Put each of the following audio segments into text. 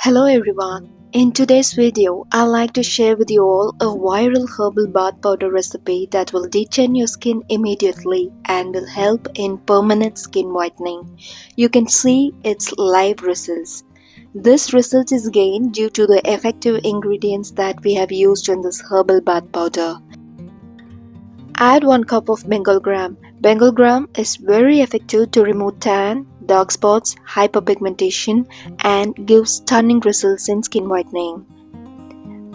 Hello everyone. In today's video, I'd like to share with you all a viral herbal bath powder recipe that will detain your skin immediately and will help in permanent skin whitening. You can see its live results. This result is gained due to the effective ingredients that we have used in this herbal bath powder. Add 1 cup of Bengal gram. Bengal gram is very effective to remove tan, dark spots, hyperpigmentation and gives stunning results in skin whitening.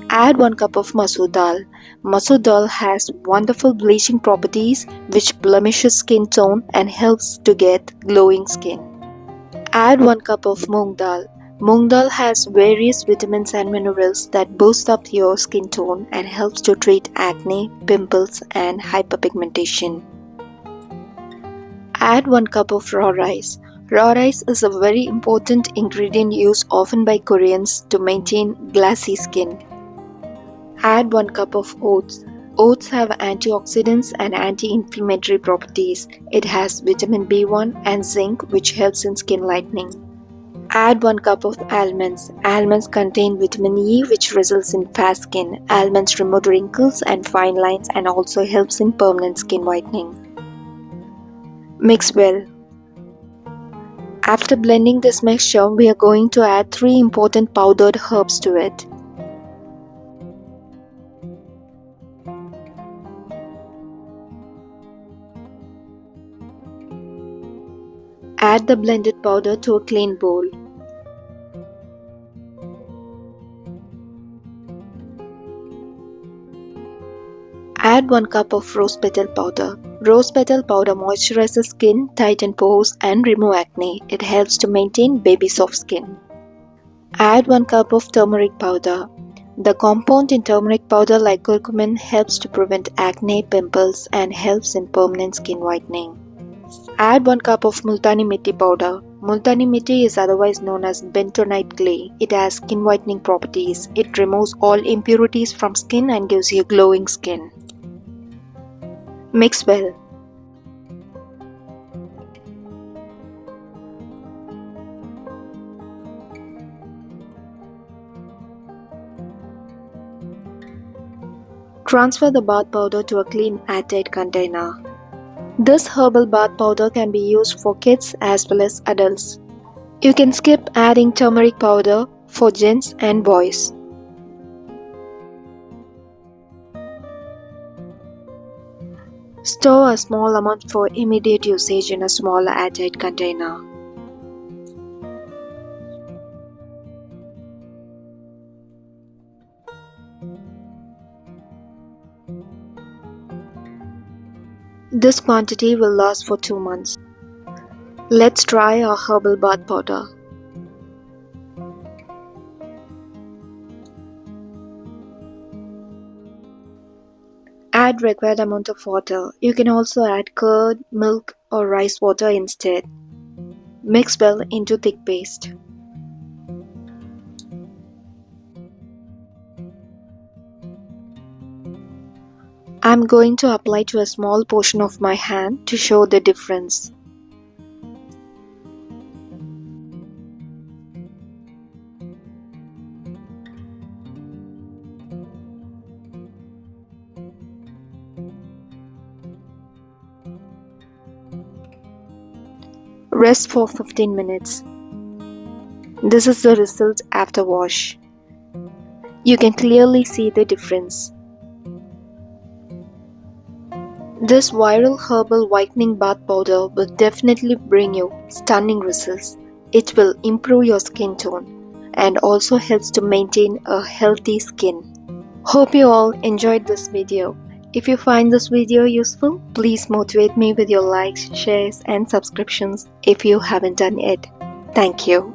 Add 1 cup of masoor dal. Masoor dal has wonderful bleaching properties which blemishes skin tone and helps to get glowing skin. Add 1 cup of moong dal. Moong dal has various vitamins and minerals that boost up your skin tone and helps to treat acne, pimples and hyperpigmentation. Add 1 cup of raw rice. Raw rice is a very important ingredient used often by Koreans to maintain glassy skin. Add 1 cup of oats. Oats have antioxidants and anti-inflammatory properties. It has vitamin B1 and zinc which helps in skin lightening. Add 1 cup of almonds. Almonds contain vitamin E which results in fair skin. Almonds remove wrinkles and fine lines and also helps in permanent skin whitening. Mix well. After blending this mixture, we are going to add 3 important powdered herbs to it. Add the blended powder to a clean bowl. Add 1 cup of rose petal powder. Rose petal powder moisturizes skin, tightens pores and remove acne. It helps to maintain baby soft skin. Add 1 cup of turmeric powder. The compound in turmeric powder like curcumin helps to prevent acne, pimples and helps in permanent skin whitening. Add 1 cup of multani mitti powder. Multani mitti is otherwise known as bentonite clay. It has skin whitening properties. It removes all impurities from skin and gives you glowing skin. Mix well. Transfer the bath powder to a clean airtight container. This herbal bath powder can be used for kids as well as adults. You can skip adding turmeric powder for gents and boys. Store a small amount for immediate usage in a small airtight container. This quantity will last for 2 months. Let's try our herbal bath powder. Add required amount of water. You can also add curd, milk or rice water instead. Mix well into thick paste. I'm going to apply to a small portion of my hand to show the difference. Rest for 15 minutes. This is the result after wash. You can clearly see the difference. This viral herbal whitening bath powder will definitely bring you stunning results. It will improve your skin tone and also helps to maintain a healthy skin. Hope you all enjoyed this video. If you find this video useful, please motivate me with your likes, shares and subscriptions if you haven't done it. Thank you.